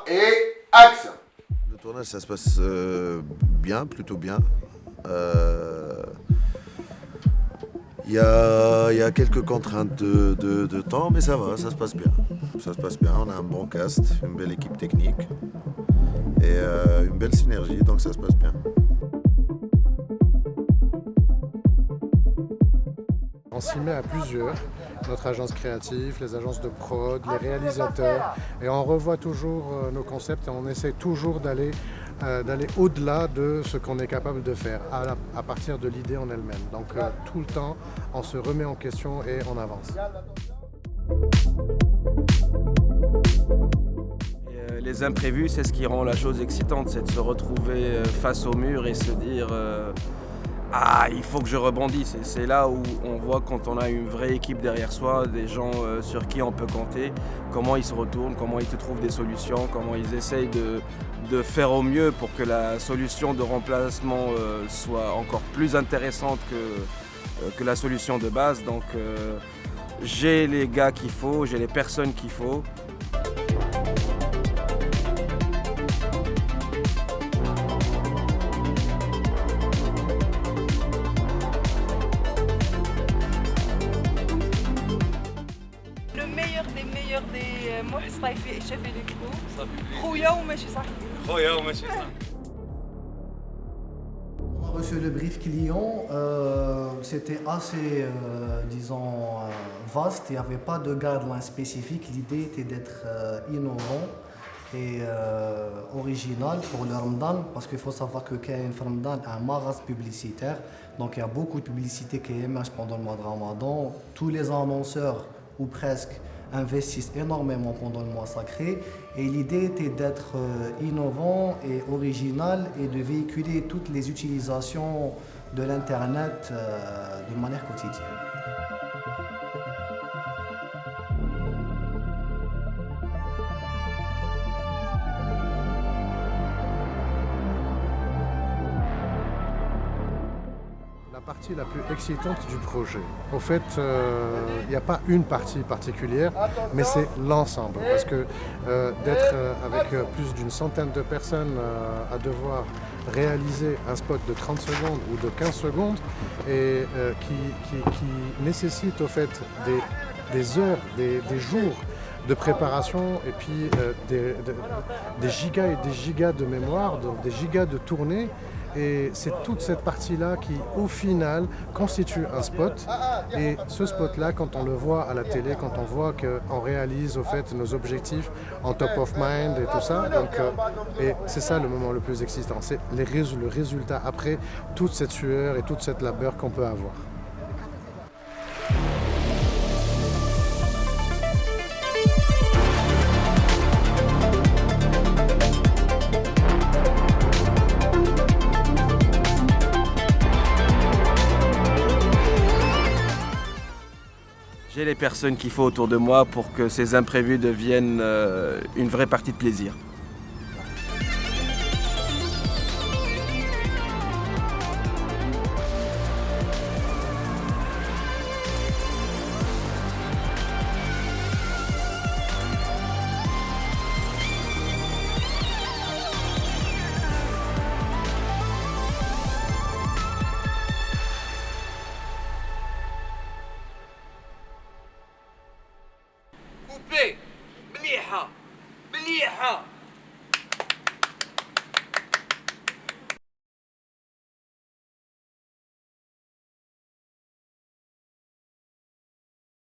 Et action. Le tournage, ça se passe bien, plutôt bien. Il y a quelques contraintes de temps, mais ça va, ça se passe bien. Ça se passe bien, on a un bon cast, une belle équipe technique et une belle synergie, donc ça se passe bien. On s'y met à plusieurs, notre agence créative, les agences de prod, les réalisateurs, et on revoit toujours nos concepts et on essaie toujours d'aller au-delà de ce qu'on est capable de faire, à partir de l'idée en elle-même. Donc tout le temps, on se remet en question et on avance. Les imprévus, c'est ce qui rend la chose excitante, c'est de se retrouver face au mur et se dire ah, il faut que je rebondisse. C'est là où on voit quand on a une vraie équipe derrière soi, des gens sur qui on peut compter, comment ils se retournent, comment ils te trouvent des solutions, comment ils essayent de faire au mieux pour que la solution de remplacement soit encore plus intéressante que la solution de base. Donc j'ai les gars qu'il faut, j'ai les personnes qu'il faut. دي موح صيفي شافي لي خويا وماشي صاحبي. On a reçu le brief client, c'était assez, disons, vaste, il n'y avait pas de guideline spécifique, l'idée était d'être innovant et original pour le Ramadan, parce qu'il faut savoir que Kain Ramadan a un magasin publicitaire, donc il y a beaucoup de publicité qui émerge pendant le mois de Ramadan, tous les annonceurs, ou presque, investissent énormément pendant le mois sacré et l'idée était d'être innovant et original et de véhiculer toutes les utilisations de l'internet de manière quotidienne. La partie la plus excitante du projet. Au fait, il n'y a pas une partie particulière, mais c'est l'ensemble. Parce que d'être avec plus d'une centaine de personnes à devoir réaliser un spot de 30 secondes ou de 15 secondes et qui nécessite au fait des heures, des jours de préparation et puis des gigas et des gigas de mémoire, donc des gigas de tournée. Et c'est toute cette partie-là qui, au final, constitue un spot. Et ce spot-là, quand on le voit à la télé, quand on voit qu'on réalise au fait nos objectifs en top of mind et tout ça, donc, et c'est ça le moment le plus excitant. C'est le résultat après toute cette sueur et toute cette labeur qu'on peut avoir. J'ai les personnes qu'il faut autour de moi pour que ces imprévus deviennent une vraie partie de plaisir.